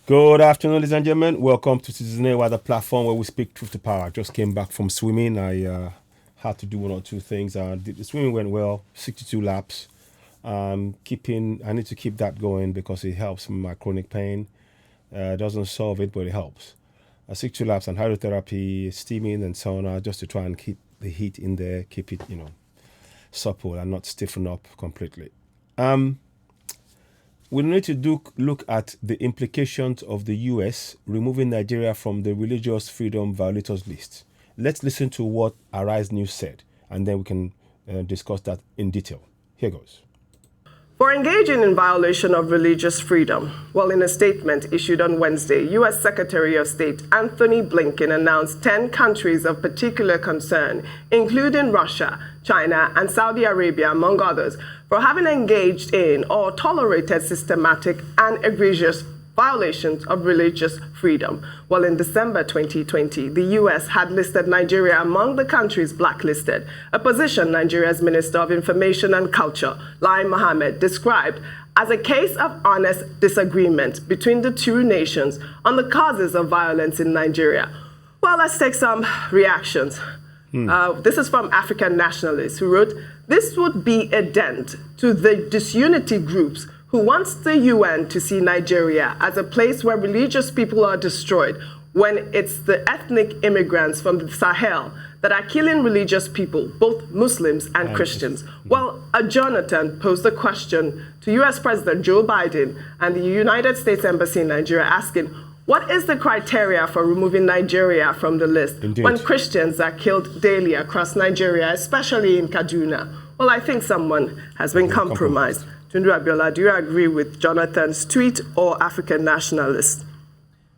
Good afternoon, ladies and gentlemen. Welcome to Citizen A, the platform where we speak truth to power. I just came back from swimming. I had to do one or two things. The swimming went well, 62 laps. I need to keep that going because it helps my chronic pain. Doesn't solve it, but it helps. 62 laps and hydrotherapy, steaming and sauna, just to try and keep the heat in there, keep it, supple and not stiffen up completely. We need to look at the implications of the US removing Nigeria from the religious freedom violators list. Let's listen to what Arise News said, and then we can discuss that in detail. Here goes. For engaging in violation of religious freedom, in a statement issued on Wednesday, U.S. Secretary of State Anthony Blinken announced 10 countries of particular concern, including Russia, China, and Saudi Arabia, among others, for having engaged in or tolerated systematic and egregious violations of religious freedom. In December 2020, the U.S. had listed Nigeria among the countries blacklisted, a position Nigeria's Minister of Information and Culture, Lai Mohammed, described as a case of honest disagreement between the two nations on the causes of violence in Nigeria. Let's take some reactions. This is from African nationalists who wrote, "This would be a dent to the disunity groups who wants the UN to see Nigeria as a place where religious people are destroyed when it's the ethnic immigrants from the Sahel that are killing religious people, both Muslims and Christians." A Jonathan posed a question to US President Joe Biden and the United States Embassy in Nigeria asking, what is the criteria for removing Nigeria from the list when Christians are killed daily across Nigeria, especially in Kaduna? I think someone has been compromised. Tundu Abiola, do you agree with Jonathan's tweet or African nationalists?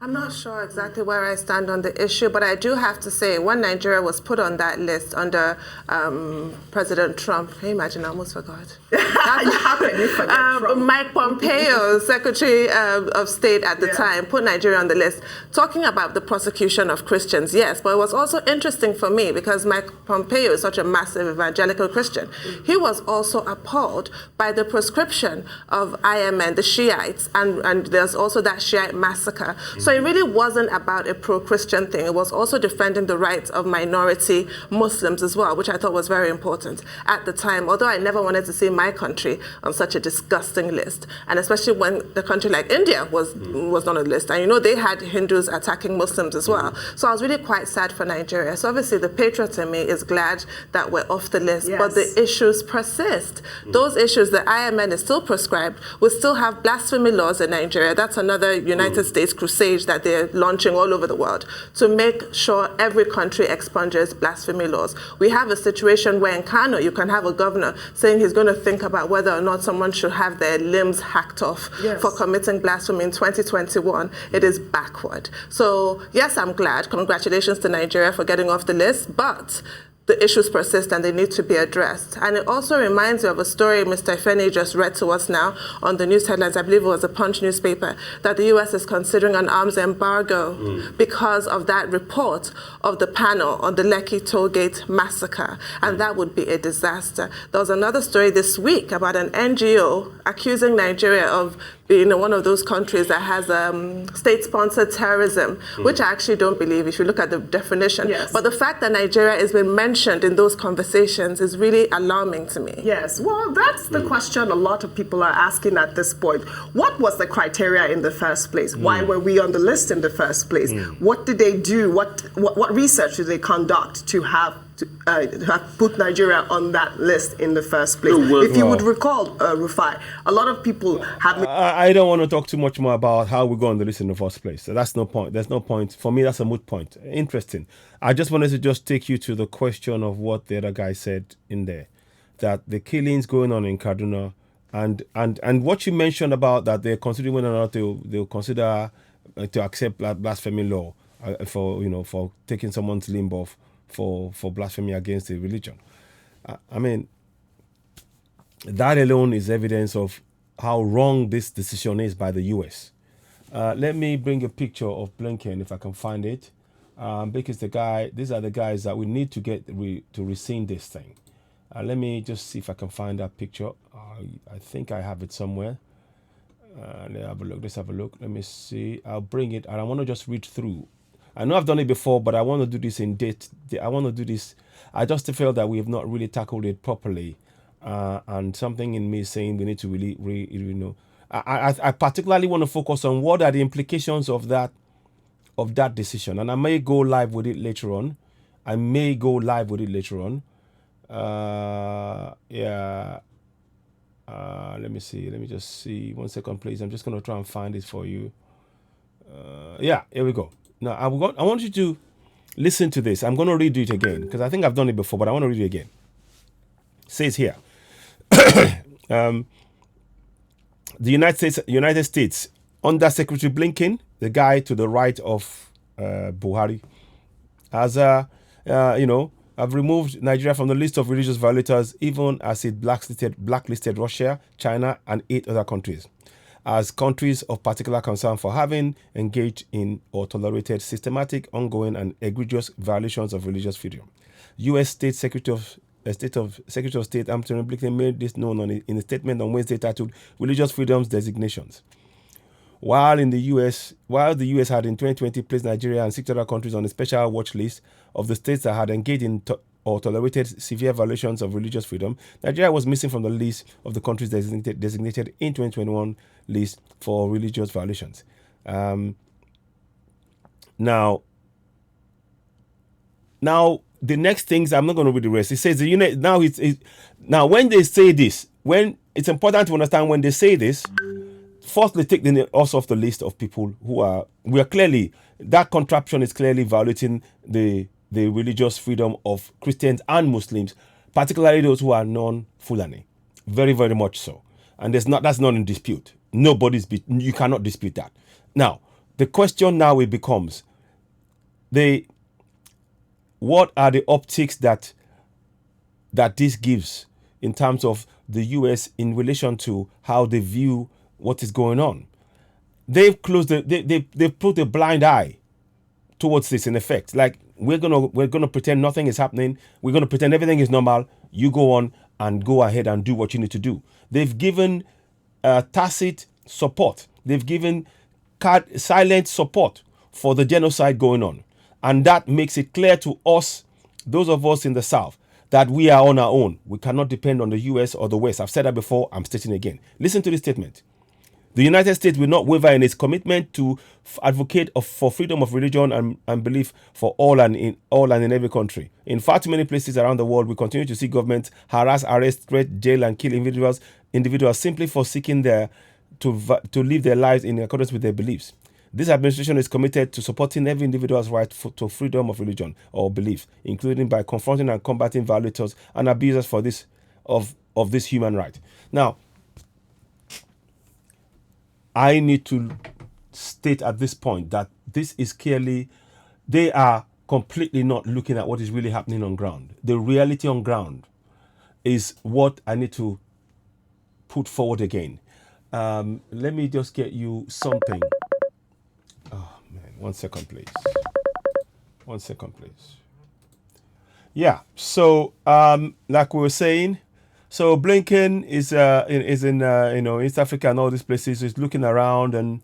I'm not sure exactly where I stand on the issue, but I do have to say, when Nigeria was put on that list under President Trump, can you imagine? I almost forgot. How can you forget Trump? Mike Pompeo, Secretary of State at the time, put Nigeria on the list, talking about the prosecution of Christians, yes, but it was also interesting for me because Mike Pompeo is such a massive evangelical Christian. He was also appalled by the proscription of IMN, the Shiites, and there's also that Shiite massacre. So it really wasn't about a pro-Christian thing. It was also defending the rights of minority Muslims as well, which I thought was very important at the time, although I never wanted to see my country on such a disgusting list, and especially when the country like India was on a list. And they had Hindus attacking Muslims as well. So I was really quite sad for Nigeria. So obviously the patriot in me is glad that we're off the list, but the issues persist. Those issues, the IMN is still prescribed. We still have blasphemy laws in Nigeria. That's another United States crusade that they're launching all over the world to make sure every country expunges blasphemy laws. We have a situation where in Kano, you can have a governor saying he's going to think about whether or not someone should have their limbs hacked off for committing blasphemy in 2021. It is backward. So yes, I'm glad. Congratulations to Nigeria for getting off the list, but the issues persist and they need to be addressed. And it also reminds me of a story Mr. Ifeni just read to us now on the news headlines. I believe it was a Punch newspaper, that the U.S. is considering an arms embargo because of that report of the panel on the Lekki Tollgate massacre. And that would be a disaster. There was another story this week about an NGO accusing Nigeria of being one of those countries that has state-sponsored terrorism, which I actually don't believe if you look at the definition. But the fact that Nigeria has been mentioned in those conversations is really alarming to me. That's the question a lot of people are asking at this point. What was the criteria in the first place? Why were we on the list in the first place? What did they do? What research did they conduct to have put Nigeria on that list in the first place? If you would recall, Rufai, a lot of people have... I don't want to talk too much more about how we got on the list in the first place. So that's no point. There's no point. For me, that's a moot point. Interesting. I just wanted to just take you to the question of what the other guy said in there, that the killings going on in Kaduna and what you mentioned about that they're considering whether or not they'll consider to accept blasphemy law for taking someone's limb off for blasphemy against a religion. I mean, that alone is evidence of how wrong this decision is by the U.S. Let me bring a picture of Blinken if I can find it, because these are the guys that we need to get to rescind this thing. Let me just see if I can find that picture. I think I have it somewhere. Let's have a look. Let's have a look. Let me see. I'll bring it, and I want to just read through. I know I've done it before, but I want to do this in depth. I want to do this. I just feel that we have not really tackled it properly, and something in me is saying we need to really, you know. I particularly want to focus on what are the implications of that decision, and I may go live with it later on. Yeah. Let me see. Let me just see. 1 second, please. I'm just going to try and find it for you. Yeah, here we go. Now, I want you to listen to this. I'm going to redo it again because I think I've done it before, but I want to read it again. It says here, the United States, under Secretary Blinken, the guy to the right of Buhari, has, have removed Nigeria from the list of religious violators, even as it blacklisted Russia, China, and 8 other countries as countries of particular concern for having engaged in or tolerated systematic, ongoing, and egregious violations of religious freedom. U.S. Secretary of State Anthony Blinken made this known in a statement on Wednesday titled "Religious Freedoms Designations." While the U.S. had in 2020 placed Nigeria and 6 other countries on a special watch list of the states that had engaged in or tolerated severe violations of religious freedom, Nigeria was missing from the list of the countries designated in 2021 list for religious violations. Now, the next things, I'm not going to read the rest. It says now when they say this, when it's important to understand when they say this. First, they take us off the list of people that contraption is clearly violating the religious freedom of Christians and Muslims, particularly those who are non-Fulani. Very, very much so. And that's not in dispute. You cannot dispute that. Now, the question now it becomes, what are the optics that this gives in terms of the US in relation to how they view what is going on? They've put a blind eye towards this, in effect. Like, we're gonna pretend nothing is happening. We're gonna pretend everything is normal. You go on and go ahead and do what you need to do. They've given tacit support. They've given silent support for the genocide going on, and that makes it clear to us, those of us in the South, that we are on our own. We cannot depend on the US or the West. I've said that before. I'm stating again. Listen to this statement. The United States will not waver in its commitment to advocate for freedom of religion and belief for all and in every country. In far too many places around the world, we continue to see governments harass, arrest, threat, jail, and kill individuals simply for seeking to live their lives in accordance with their beliefs. This administration is committed to supporting every individual's right to freedom of religion or belief, including by confronting and combating violators and abusers of this human right. Now, I need to state at this point that this is clearly, they are completely not looking at what is really happening on ground. The reality on ground is what I need to put forward again. Let me just get you something. Oh man, 1 second, please. 1 second, please. Yeah. So, like we were saying, so Blinken is in East Africa and all these places. He's looking around, and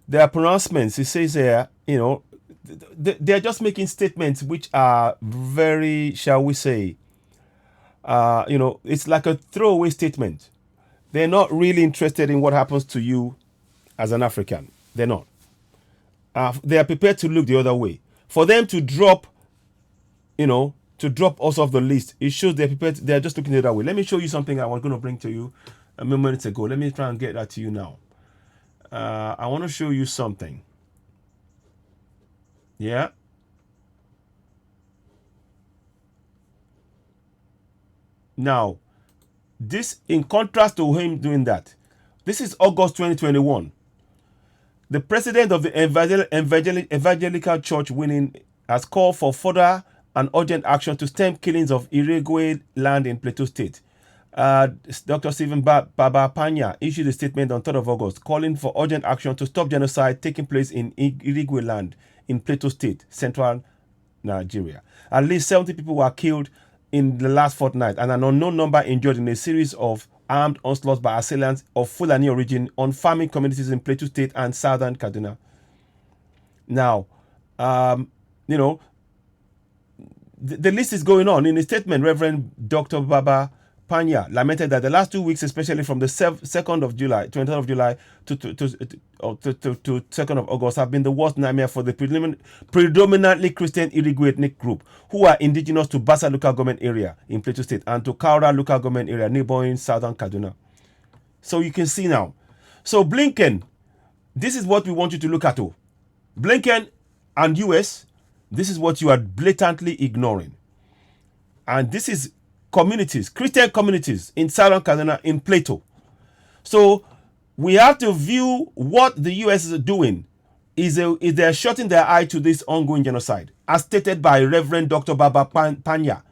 there are pronouncements. He says here, they're just making statements which are very, shall we say, it's like a throwaway statement. They're not really interested in what happens to you as an African. They're not. They are prepared to look the other way. For them to drop, to drop us off the list, it shows they're prepared. They're just looking the other way. Let me show you something I was going to bring to you a few minutes ago. Let me try and get that to you now. I want to show you something. Yeah. Now, this, in contrast to him doing that, this is August 2021. The president of the Evangelical Church winning has called for further and urgent action to stem killings of Irregular land in Plateau State. Dr. Stephen Babapanya issued a statement on 3rd of August calling for urgent action to stop genocide taking place in Irregular land in Plateau State, central Nigeria. At least 70 people were killed in the last fortnight and an unknown number injured in a series of armed onslaught by assailants of Fulani origin on farming communities in Plateau State and southern Kaduna. Now, the list is going on. In a statement, Reverend Dr. Baba Panya lamented that the last 2 weeks, especially from the 2nd of July, 23rd of July to 2nd of August, have been the worst nightmare for the predominantly Christian Irigwe ethnic group who are indigenous to Basa local government area in Plateau State and to Kaura local government area neighboring southern Kaduna. So you can see now. So Blinken, this is what we want you to look at. Blinken and US, this is what you are blatantly ignoring. And this is communities, Christian communities in southern Kaduna, in Plateau. So we have to view what the US is doing is they're shutting their eye to this ongoing genocide, as stated by Reverend Dr. Baba Panya.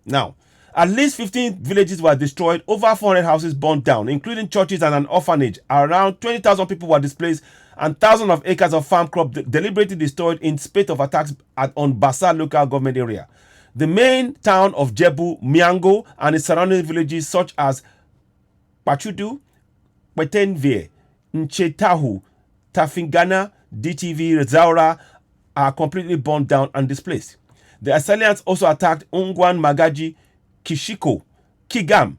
Now, at least 15 villages were destroyed, over 400 houses burned down, including churches and an orphanage. Around 20,000 people were displaced, and thousands of acres of farm crop deliberately destroyed in spate of attacks on Basa local government area. The main town of Jebu, Miango, and its surrounding villages such as Pachudu, Petenvie, Nchetahu, Tafingana, DTV, Zaura are completely burned down and displaced. The assailants also attacked Ungwan, Magaji, Kishiko, Kigam,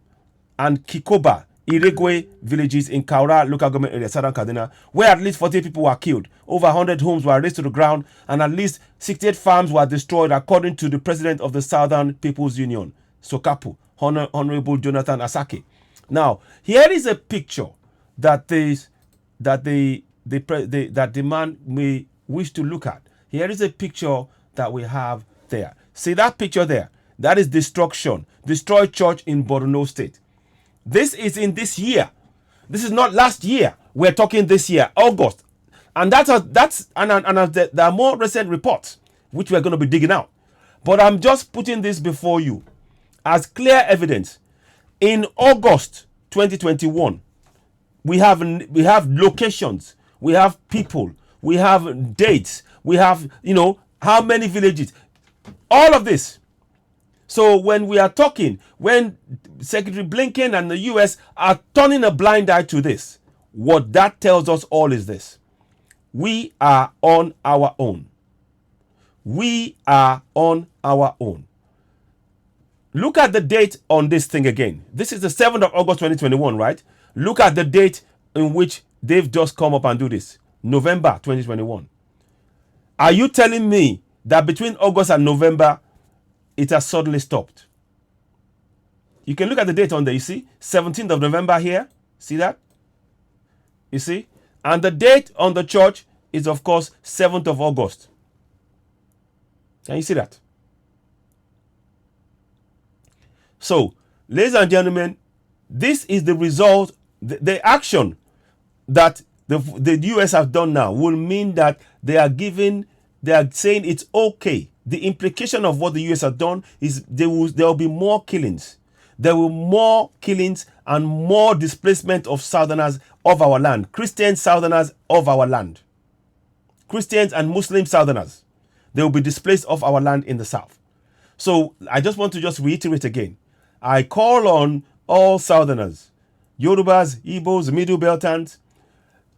and Kikoba, Iregwe villages in Kaura local government area, southern Kaduna, where at least 40 people were killed. Over 100 homes were razed to the ground, and at least 68 farms were destroyed, according to the president of the Southern People's Union, Sokapu, Honorable Jonathan Asake. Now, here is a picture that the man may wish to look at. Here is a picture that we have there. See that picture there? That is destruction. Destroyed church in Borno State. This is in this year. This is not last year. We're talking this year, August. And there are more recent reports, which we're going to be digging out. But I'm just putting this before you as clear evidence. In August 2021, we have locations, we have people, we have dates, we have, how many villages, all of this. So when we are talking, when Secretary Blinken and the US are turning a blind eye to this, what that tells us all is this: we are on our own. We are on our own. Look at the date on this thing again. This is the 7th of August 2021, right? Look at the date in which they've just come up and do this. November 2021. Are you telling me that between August and November, it has suddenly stopped? You can look at the date on there, you see? 17th of November here. See that? You see? And the date on the church is, of course, 7th of August. Can you see that? So, ladies and gentlemen, this is the result. The action that the US have done now will mean that they are saying it's okay. The implication of what the US have done is there will be more killings. There will be more killings and more displacement of Southerners of our land. Christian Southerners of our land. Christians and Muslim Southerners. They will be displaced off our land in the South. So I just want to reiterate again. I call on all Southerners, Yorubas, Igbos, Middle Beltans,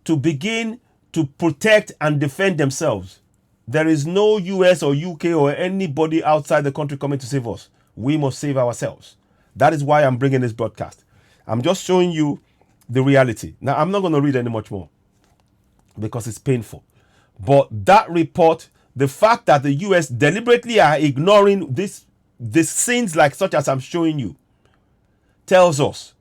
to begin to protect and defend themselves. There is no US or UK or anybody outside the country coming to save us. We must save ourselves. That is why I'm bringing this broadcast. I'm just showing you the reality. Now, I'm not going to read any much more because it's painful. But that report, the fact that the US deliberately are ignoring these scenes like such as I'm showing you, tells us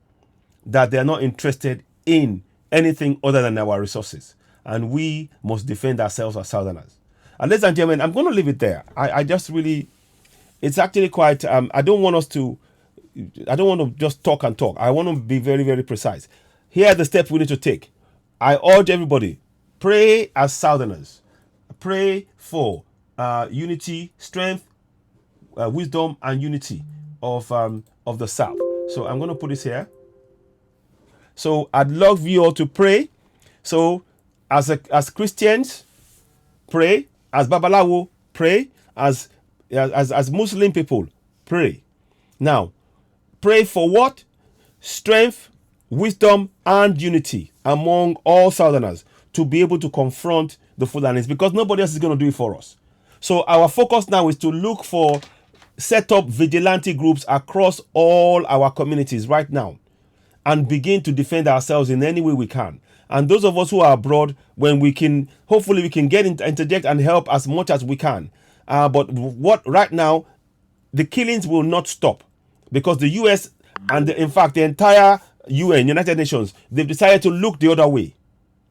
that they're not interested in anything other than our resources. And we must defend ourselves as Southerners. And ladies and gentlemen, I'm going to leave it there. I just really, it's actually quite, I don't want to just talk and talk. I want to be very, very precise. Here are the steps we need to take. I urge everybody, pray as Southerners. Pray for unity, strength, wisdom, and unity of the South. So I'm going to put this here. So I'd love you all to pray. So as Christians, pray. As Babalawo, pray. As Muslim people, pray. Now, pray for what? strength, wisdom, and unity among all Southerners to be able to confront the Fulanis, because nobody else is going to do it for us. So our focus now is to look for, set up vigilante groups across all our communities right now and begin to defend ourselves in any way we can. And those of us who are abroad, when we can, hopefully we can interject and help as much as we can. But what right now, the killings will not stop, because the US and in fact the entire UN, United Nations, they've decided to look the other way.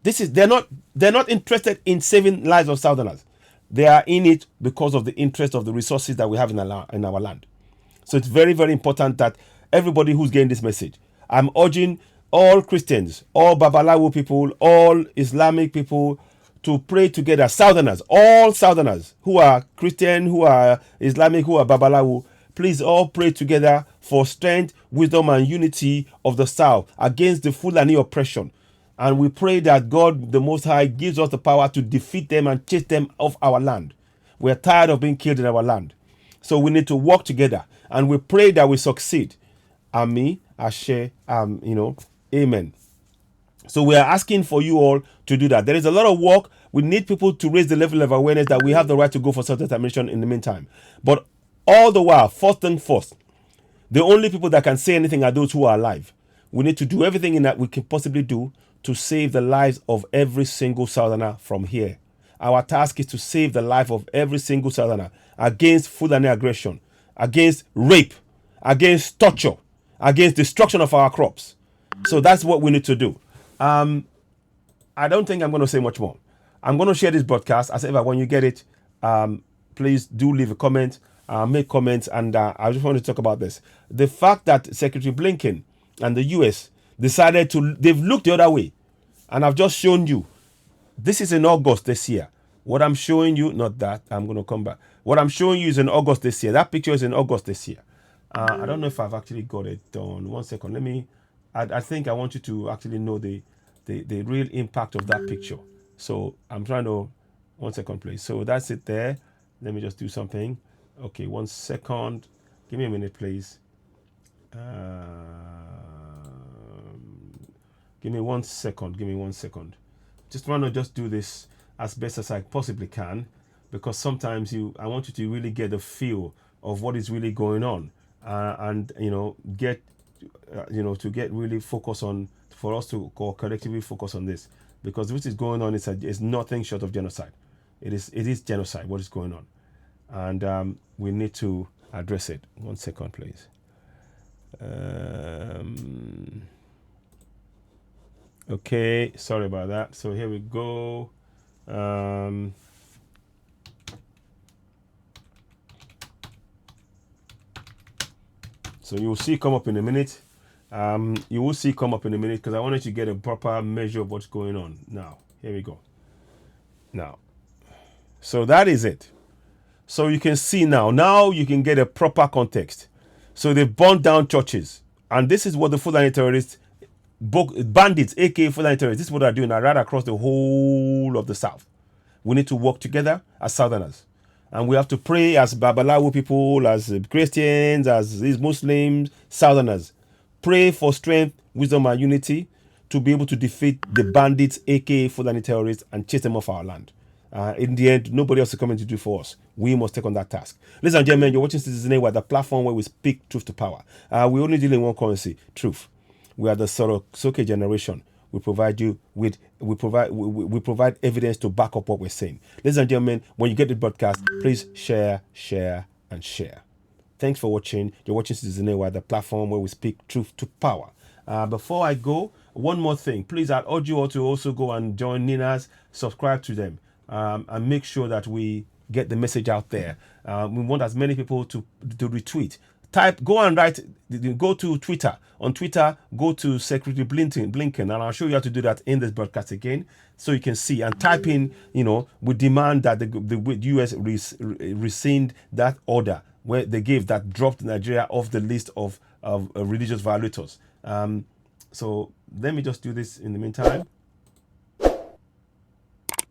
They're not interested in saving lives of Southerners. They are in it because of the interest of the resources that we have in our land. So it's very, very important that everybody who's getting this message, I'm urging all Christians, all Babalawo people, all Islamic people to pray together. Southerners, all Southerners who are Christian, who are Islamic, who are Babalawo, please all pray together for strength, wisdom, and unity of the South against the Fulani oppression. And we pray that God, the Most High, gives us the power to defeat them and chase them off our land. We're tired of being killed in our land. So we need to work together. And we pray that we succeed. Ami, Ashe, Amen. So we are asking for you all to do that. There is a lot of work. We need people to raise the level of awareness that we have the right to go for self-determination in the meantime. But all the while, first thing first, the only people that can say anything are those who are alive. We need to do everything in that we can possibly do to save the lives of every single Southerner from here. Our task is to save the life of every single Southerner against Fulani aggression, against rape, against torture, against destruction of our crops. So that's what we need to do. I don't think I'm going to say much more. I'm going to share this broadcast. As ever, when you get it, please do leave a comment, make comments, and I just want to talk about this. The fact that Secretary Blinken and the US decided they've looked the other way. And I've just shown you, this is in August this year. What I'm showing you, not that, I'm going to come back. What I'm showing you is in August this year. That picture is in August this year. I don't know if I've actually got it done. 1 second. I think I want you to actually know the real impact of that picture. So I'm trying to, 1 second please. So that's it there. Let me just do something. Okay, 1 second. Give me a minute, please. Give me 1 second. Give me 1 second. Just want to just do this as best as I possibly can, because sometimes I want you to really get the feel of what is really going on, and get to get really focused on, for us to collectively focus on this, because what is going on is nothing short of genocide. It is genocide what is going on, and we need to address it. 1 second, please. Okay, sorry about that. So here we go. So you will see come up in a minute. You will see come up in a minute, because I wanted to get a proper measure of what's going on. Now, here we go. Now, so that is it. So you can see now you can get a proper context. So they burned down churches, and this is what the Fulani terrorists, bandits, aka Fulani terrorists, this is what they're doing right across the whole of the South. We need to work together as Southerners, and we have to pray as Babalawo people, as Christians, as these Muslims, Southerners. Pray for strength, wisdom, and unity to be able to defeat the bandits, aka Fulani terrorists, and chase them off our land. In the end, nobody else is coming to do for us. We must take on that task. Ladies and gentlemen, you're watching Citizen A, the platform where we speak truth to power. We only deal in one currency, truth. We are the Sorosoke generation. We provide you with, we provide evidence to back up what we're saying. Ladies and gentlemen, when you get the broadcast, please share, and share. Thanks for watching. You're watching Citizen A, the platform where we speak truth to power. Before I go, one more thing. Please, I'd urge you all to also go and join Nina's, subscribe to them, and make sure that we get the message out there. We want as many people to retweet. Go and write, go to Twitter. On Twitter, go to Secretary Blinken, and I'll show you how to do that in this broadcast again, so you can see, and type in, we demand that the US rescind that order where they gave that dropped Nigeria off the list of religious violators. So let me just do this in the meantime.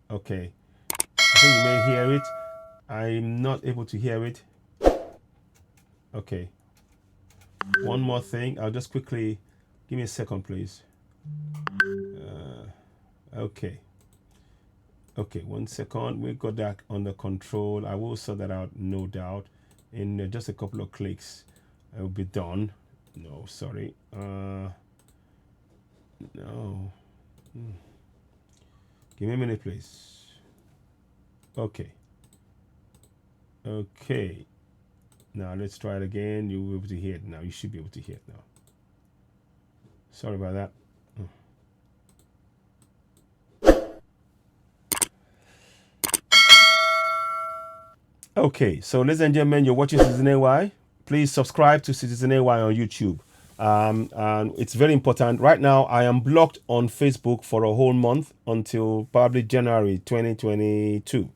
Okay. I think you may hear it. I'm not able to hear it. Okay. One more thing. I'll just quickly Give me a second, please. Okay. Okay, 1 second. We got that under control. I will sort that out, no doubt. In just a couple of clicks, it will be done. No, sorry. No. Give me a minute, please. Okay. Okay. Now let's try it again. You'll be able to hear it now. You should be able to hear it now. Sorry about that. Okay, so ladies and gentlemen, you're watching Citizen AY. Please subscribe to Citizen AY on YouTube. And it's very important. Right now, I am blocked on Facebook for a whole month until probably January 2022.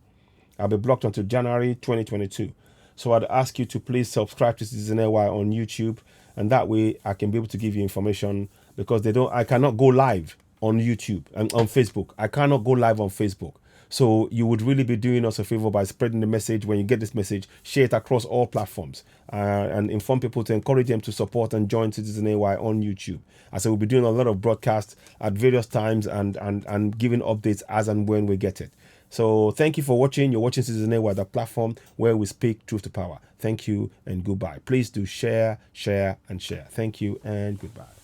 I'll be blocked until January 2022. So I'd ask you to please subscribe to Citizen AY on YouTube, and that way I can be able to give you information, because I cannot go live on YouTube and on Facebook. I cannot go live on Facebook. So you would really be doing us a favor by spreading the message. When you get this message, share it across all platforms and inform people to encourage them to support and join Citizen AY on YouTube. As I will be doing a lot of broadcasts at various times and giving updates as and when we get it. So thank you for watching. You're watching Citizen AY, the platform where we speak truth to power. Thank you and goodbye. Please do share, and share. Thank you and goodbye.